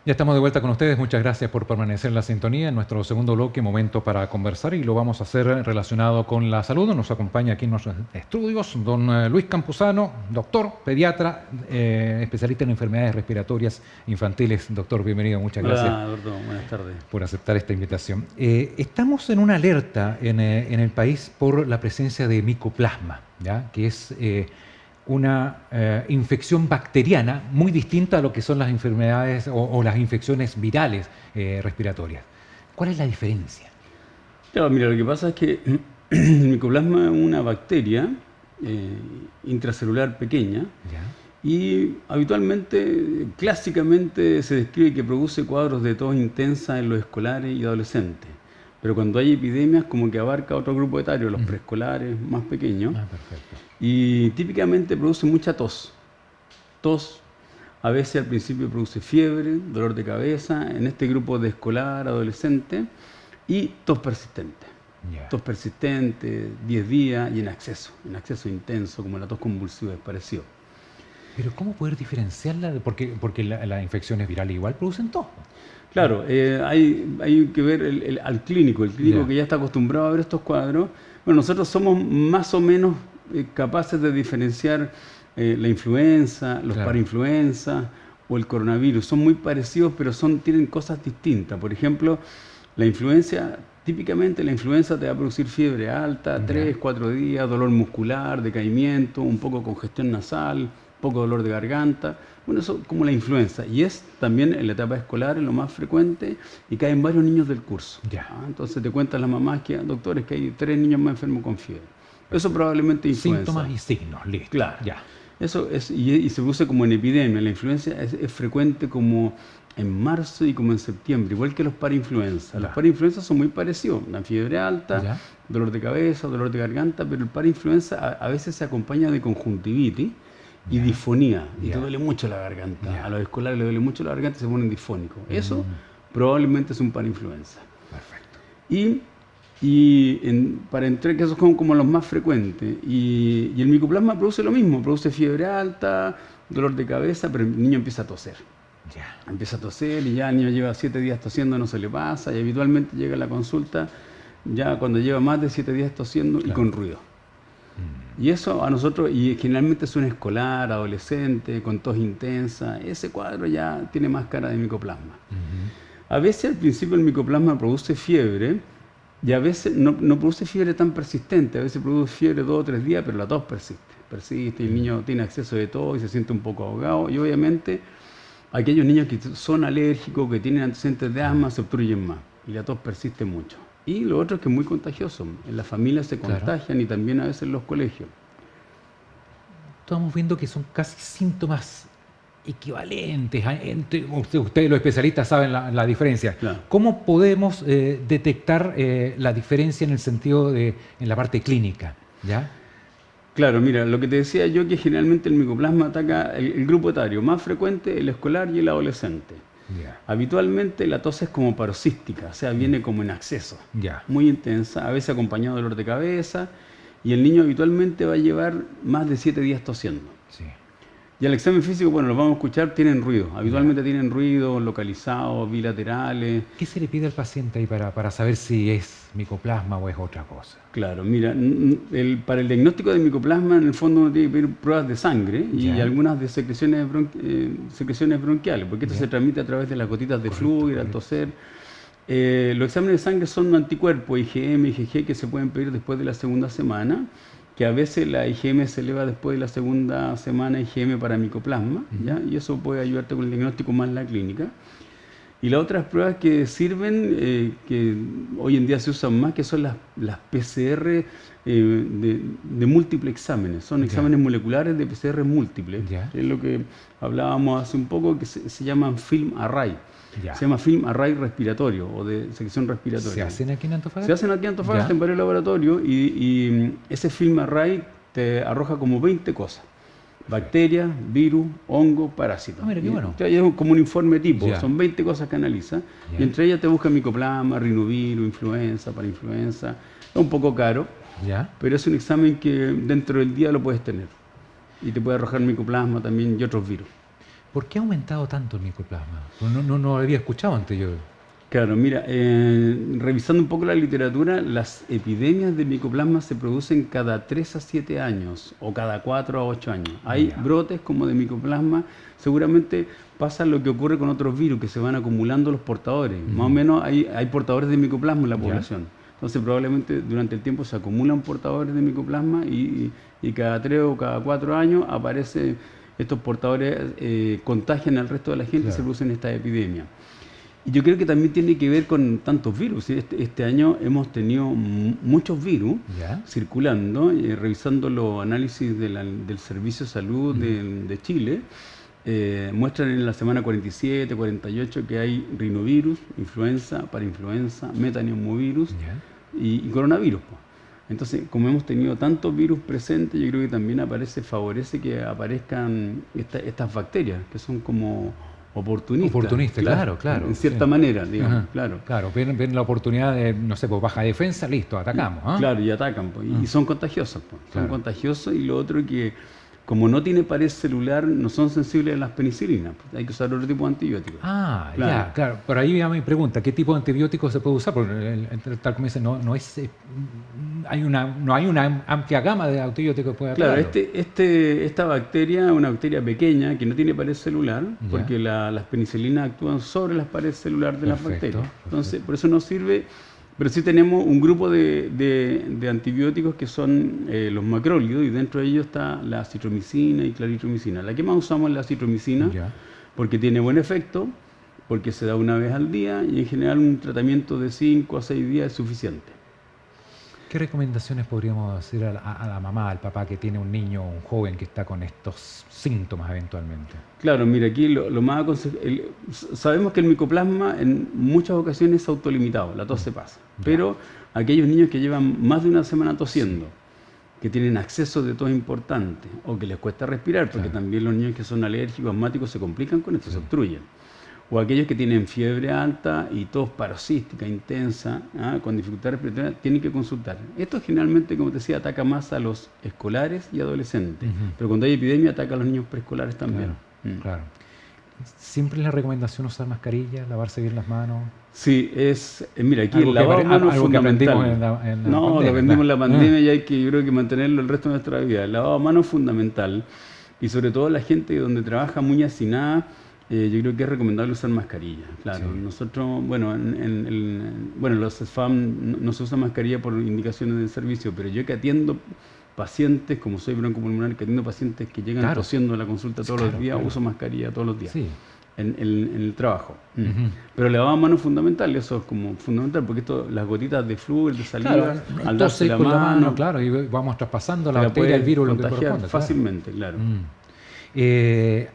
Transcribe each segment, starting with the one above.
Ya estamos de vuelta con ustedes. Muchas gracias por permanecer en la sintonía. En nuestro segundo bloque, momento para conversar y lo vamos a hacer relacionado con la salud. Nos acompaña aquí en nuestros estudios don Luis Campuzano, doctor, pediatra, especialista en enfermedades respiratorias infantiles. Doctor, bienvenido. Muchas gracias Hola, Alberto. Buenas tardes. por aceptar esta invitación. Estamos en una alerta en el país por la presencia de micoplasma, ¿ya? Que es una infección bacteriana muy distinta a lo que son las enfermedades o las infecciones virales respiratorias. ¿Cuál es la diferencia? Claro, mira, lo que pasa es que el micoplasma es una bacteria intracelular pequeña ¿Ya? y habitualmente, clásicamente, se describe que produce cuadros de tos intensa en los escolares y adolescentes. Pero cuando hay epidemias, como que abarca otro grupo etario, los preescolares más pequeños, Ah, perfecto. y típicamente produce mucha tos. Tos, a veces al principio produce fiebre, dolor de cabeza, en este grupo de escolar, adolescente, y tos persistente. Ya. Tos persistente, 10 días y en acceso intenso, como la tos convulsiva, es parecido. Pero ¿cómo poder diferenciarla? Porque las infecciones virales igual producen tos. Claro, hay que ver al clínico, el clínico Ya. que ya está acostumbrado a ver estos cuadros. Bueno, nosotros somos más o menos capaces de diferenciar la influenza, los Claro. parainfluenza o el coronavirus. Son muy parecidos, pero tienen cosas distintas. Por ejemplo, la influencia, típicamente la influenza te va a producir fiebre alta, 3, 4 días, dolor muscular, decaimiento, un poco congestión nasal, poco dolor de garganta. Bueno, eso como la influenza. Y es también en la etapa escolar en lo más frecuente y caen varios niños del curso. Ya. Entonces te cuentan las mamás que, doctores, que hay 3 niños más enfermos con fiebre. Eso probablemente es influenza. Síntomas y signos, listo. Claro. Ya. Eso es, y se produce como en epidemia. La influenza es frecuente como en marzo y como en septiembre, igual que los parainfluenza. Los parainfluenza son muy parecidos, una fiebre alta, Ya. dolor de cabeza, dolor de garganta, pero el parainfluenza a veces se acompaña de conjuntivitis y disfonía, y te duele mucho la garganta. A los escolares les duele mucho la garganta y se ponen disfónicos. Eso probablemente es un parainfluenza. Perfecto. Para entrar, que esos son como los más frecuentes. Y el micoplasma produce lo mismo, produce fiebre alta, dolor de cabeza, pero el niño empieza a toser. Ya. Empieza a toser y ya el niño lleva 7 días tosiendo, no se le pasa, y habitualmente llega a la consulta ya cuando lleva más de 7 días tosiendo y con ruido. Y eso a nosotros, y generalmente es un escolar, adolescente, con tos intensa, ese cuadro ya tiene más cara de micoplasma. A veces al principio el micoplasma produce fiebre y a veces no produce fiebre tan persistente, a veces produce fiebre 2 o 3 días, pero la tos persiste y el niño tiene exceso de tos y se siente un poco ahogado y obviamente aquellos niños que son alérgicos, que tienen antecedentes de asma, se obstruyen más y la tos persiste mucho. Y lo otro es que es muy contagioso, en las familias se contagian y también a veces en los colegios. Estamos viendo que son casi síntomas equivalentes. Ustedes los especialistas saben la diferencia. Claro. ¿Cómo podemos detectar la diferencia en el sentido en la parte clínica? ¿Ya? Claro, mira, lo que te decía yo que generalmente el micoplasma ataca el grupo etario más frecuente, el escolar y el adolescente. Ya. Habitualmente la tos es como paroxística, o sea, viene como en acceso, Ya. muy intensa, a veces acompañado de dolor de cabeza, y el niño habitualmente va a llevar más de 7 días tosiendo. Sí. Y el examen físico, bueno, lo vamos a escuchar, tienen ruido, habitualmente tienen ruido localizados, bilaterales. ¿Qué se le pide al paciente ahí para saber si es micoplasma o es otra cosa? Claro, mira, para el diagnóstico de micoplasma en el fondo uno tiene que pedir pruebas de sangre y algunas de secreciones bronquiales, porque esto se transmite a través de las gotitas de fluido, al toser. Los exámenes de sangre son anticuerpos, IgM, IgG, que se pueden pedir después de la segunda semana, que a veces la IgM se eleva después de la segunda semana, IgM para micoplasma, ¿ya? Y eso puede ayudarte con el diagnóstico más en la clínica. Y las otras pruebas que sirven, que hoy en día se usan más, que son las PCR de múltiples exámenes. Son exámenes moleculares de PCR múltiples, que es lo que hablábamos hace un poco, que se llaman film array. Se llama film array respiratorio o de sección respiratoria. ¿Se hacen aquí en Antofagasta? Se hacen aquí en Antofagasta en varios laboratorios y ese film array te arroja como 20 cosas. Bacterias, virus, hongos, parásitos. Mira, qué bueno. Es como un informe tipo, Ya. son 20 cosas que analiza. Y entre ellas te busca micoplasma, rinovirus, influenza, parainfluenza. Es un poco caro, pero es un examen que dentro del día lo puedes tener. Y te puede arrojar micoplasma también y otros virus. ¿Por qué ha aumentado tanto el micoplasma? No lo había escuchado antes yo. Claro, mira, revisando un poco la literatura, las epidemias de micoplasma se producen cada 3 a 7 años o cada 4 a 8 años. Hay Ya. brotes como de micoplasma, seguramente pasa lo que ocurre con otros virus, que se van acumulando los portadores. Más o menos hay portadores de micoplasma en la Ya. población. Entonces probablemente durante el tiempo se acumulan portadores de micoplasma y cada 3 o cada 4 años aparecen estos portadores, contagian al resto de la gente y se Claro. producen estas epidemias. Y yo creo que también tiene que ver con tantos virus. ¿Sí? Este año hemos tenido muchos virus ¿Ya? circulando, revisando los análisis del Servicio de Salud de Chile. Muestran en la semana 47, 48 que hay rinovirus, influenza, parainfluenza, metaneumovirus ¿Ya? y coronavirus. Po. Entonces, como hemos tenido tantos virus presentes, yo creo que también favorece que aparezcan estas bacterias, que son como oportunistas. Oportunista, claro. En cierta Sí. manera, digamos, Ajá. claro. Claro, ven la oportunidad de, no sé, pues baja defensa, listo, atacamos. ¿Ah? Claro, y atacan, pues, y son contagiosos. Pues, son Claro. contagiosos, y lo otro que, como no tiene pared celular, no son sensibles a las penicilinas. Pues, hay que usar otro tipo de antibióticos. Ah, Claro. ya, claro. Por ahí va mi pregunta, ¿qué tipo de antibióticos se puede usar? Porque tal como dice, no hay una amplia gama de antibióticos que puede Claro, aplicarlo. esta bacteria es una bacteria pequeña que no tiene pared celular, Ya. porque las penicilinas actúan sobre las paredes celulares de las Perfecto, bacterias. Entonces, perfecto. por eso nos sirve, pero sí tenemos un grupo de antibióticos que son los macrólidos, y dentro de ellos está la citromicina y claritromicina. La que más usamos es la citromicina, Ya. porque tiene buen efecto, porque se da una vez al día, y en general un tratamiento de 5 a 6 días es suficiente. ¿Qué recomendaciones podríamos hacer a la mamá, al papá que tiene un niño o un joven que está con estos síntomas eventualmente? Claro, mira, aquí lo más sabemos que el micoplasma en muchas ocasiones es autolimitado, la tos se pasa, Ya. pero aquellos niños que llevan más de una semana tosiendo, que tienen acceso de tos importante o que les cuesta respirar, porque Claro. también los niños que son alérgicos, asmáticos, se complican con esto, se obstruyen. O aquellos que tienen fiebre alta y tos paroxística intensa, con dificultad respiratoria, tienen que consultar. Esto generalmente, como te decía, ataca más a los escolares y adolescentes, pero cuando hay epidemia ataca a los niños preescolares también. Claro. Siempre es la recomendación usar mascarilla, lavarse bien las manos. Sí, mira, aquí el Algo que lavado de manos es algo que aprendimos fundamental. en la No, pandemia, lo aprendimos en la claro. pandemia y hay que, yo creo que mantenerlo el resto de nuestra vida. El lavado de manos es fundamental, y sobre todo la gente donde trabaja muy hacinada, yo creo que es recomendable usar mascarilla. Claro, Sí. nosotros, bueno, los SFAM no se usa mascarilla por indicaciones del servicio, pero yo que atiendo pacientes, como soy broncopulmonar, que atiendo pacientes que llegan Claro. tosiendo a la consulta todos Claro, los días, claro. uso mascarilla todos los días. Sí. En el trabajo. Ujú. Pero el lavado de manos es fundamental, eso es como fundamental, porque las gotitas de flúor, de saliva, Claro, al darse tose la con la mano, mano, claro, y vamos traspasando la se la bacteria, el puede virus, lo que contagiar corresponde. Claro. fácilmente, claro.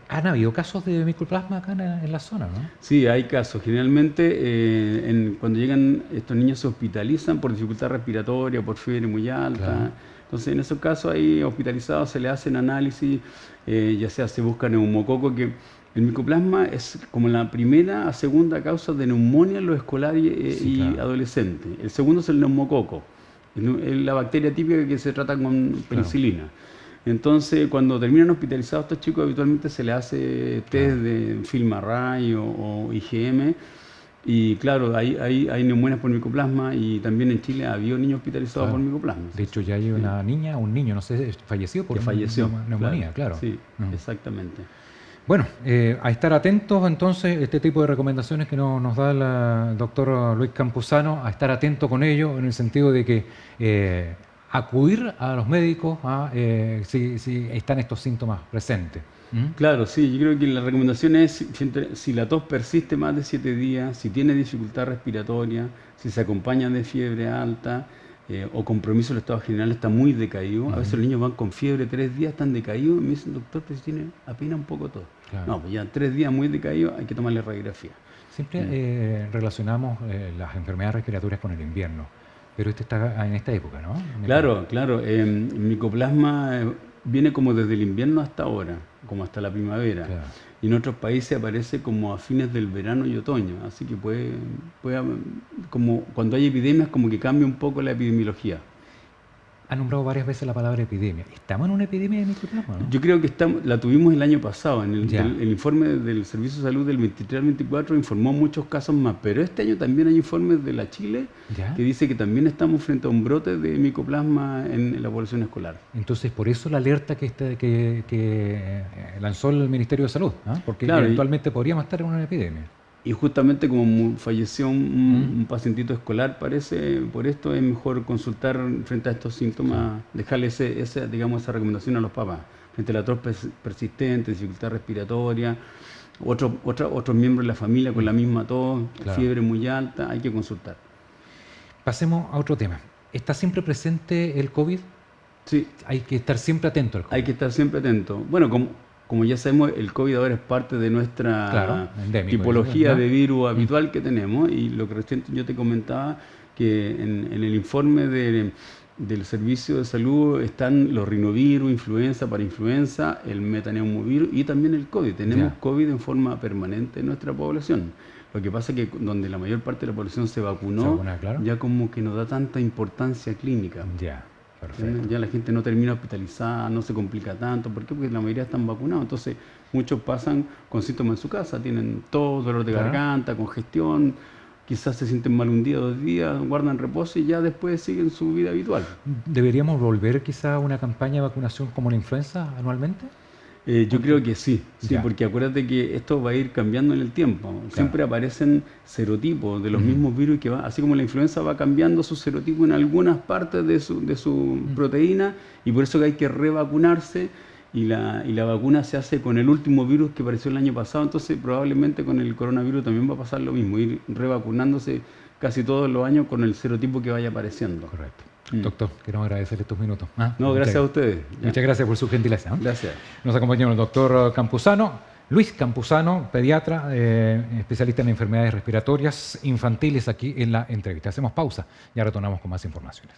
¿Han habido casos de micoplasma acá en la zona, no? Sí, hay casos. Generalmente cuando llegan estos niños se hospitalizan por dificultad respiratoria, por fiebre muy alta. Claro. Entonces en esos casos ahí hospitalizados se le hacen análisis, ya sea se busca neumococo, que el micoplasma es como la primera a segunda causa de neumonía en los escolares Sí, y claro. adolescentes. El segundo es el neumococo, es la bacteria típica que se trata con penicilina. Entonces, cuando terminan hospitalizados estos chicos, habitualmente se les hace test de FilmArray o IgM. Y claro, hay neumonías por micoplasma, y también en Chile ha habido niños hospitalizados Claro. por micoplasma. De hecho, ya hay una niña, un niño, no sé, falleció por Que falleció. neumonía, claro. Sí, Mm. exactamente. Bueno, a estar atentos entonces, este tipo de recomendaciones que nos da el doctor Luis Campuzano, a estar atento con ello, en el sentido de que acudir a los médicos si están estos síntomas presentes. ¿Mm? Claro, sí, yo creo que la recomendación es, si la tos persiste más de 7 días, si tiene dificultad respiratoria, si se acompaña de fiebre alta o compromiso del estado general, está muy decaído. A veces los niños van con fiebre 3 días, están decaídos, y me dicen, doctor, pero si tiene apenas un poco tos. Claro. No, pues ya 3 días muy decaídos, hay que tomarle radiografía. Siempre relacionamos las enfermedades respiratorias con el invierno, pero este está en esta época, ¿no? Claro, el micoplasma viene como desde el invierno hasta ahora, como hasta la primavera. Claro. Y en otros países aparece como a fines del verano y otoño, así que como cuando hay epidemias, como que cambia un poco la epidemiología. ha nombrado varias veces la palabra epidemia. ¿Estamos en una epidemia de micoplasma, no? Yo creo que la tuvimos el año pasado. En Ya. el informe del Servicio de Salud del 23 al 24 informó muchos casos más, pero este año también hay informes de la Chile Ya. que dice que también estamos frente a un brote de micoplasma en la población escolar. Entonces, por eso la alerta que lanzó el Ministerio de Salud, ¿ah? Porque Claro, eventualmente podríamos estar en una epidemia. Y justamente como falleció un pacientito escolar, parece, por esto es mejor consultar frente a estos síntomas, dejarle digamos, esa recomendación a los papás. Frente a la tos persistente, dificultad respiratoria, otros miembros de la familia con la misma tos, Claro. fiebre muy alta, hay que consultar. Pasemos a otro tema. ¿Está siempre presente el COVID? Sí, Hay que estar siempre atento al COVID. hay que estar siempre atento. Bueno, como ya sabemos, el COVID ahora es parte de nuestra Claro, endémico, tipología ¿no? de virus habitual que tenemos, y lo que recién yo te comentaba, que en el informe del Servicio de Salud están los rinovirus, influenza, parainfluenza, el metaneumovirus y también el COVID. Tenemos Ya. COVID en forma permanente en nuestra población. Lo que pasa es que donde la mayor parte de la población se vacunó, Se vacuna, claro. ya como que no da tanta importancia clínica. Ya, perfecto. Ya la gente no termina hospitalizada, no se complica tanto. ¿Por qué? Porque la mayoría están vacunados. Entonces, muchos pasan con síntomas en su casa. Tienen tos, dolor de Claro. garganta, congestión. Quizás se sienten mal un día, 2 días, guardan reposo y ya después siguen su vida habitual. ¿Deberíamos volver quizá a una campaña de vacunación como la influenza anualmente? Yo creo que sí, Ya. porque acuérdate que esto va a ir cambiando en el tiempo. Siempre aparecen serotipos de los mismos virus que así como la influenza va cambiando su serotipo en algunas partes de su proteína, y por eso que hay que revacunarse, y la vacuna se hace con el último virus que apareció el año pasado. Entonces probablemente con el coronavirus también va a pasar lo mismo, ir revacunándose casi todos los años con el serotipo que vaya apareciendo. Correcto. Doctor, queremos agradecerle estos minutos. ¿Ah? No, gracias a ustedes. Ya. Muchas gracias por su gentileza. ¿eh? Gracias. Nos acompañó el doctor Campuzano, Luis Campuzano, pediatra, especialista en enfermedades respiratorias infantiles, aquí en la entrevista. Hacemos pausa, ya retornamos con más informaciones.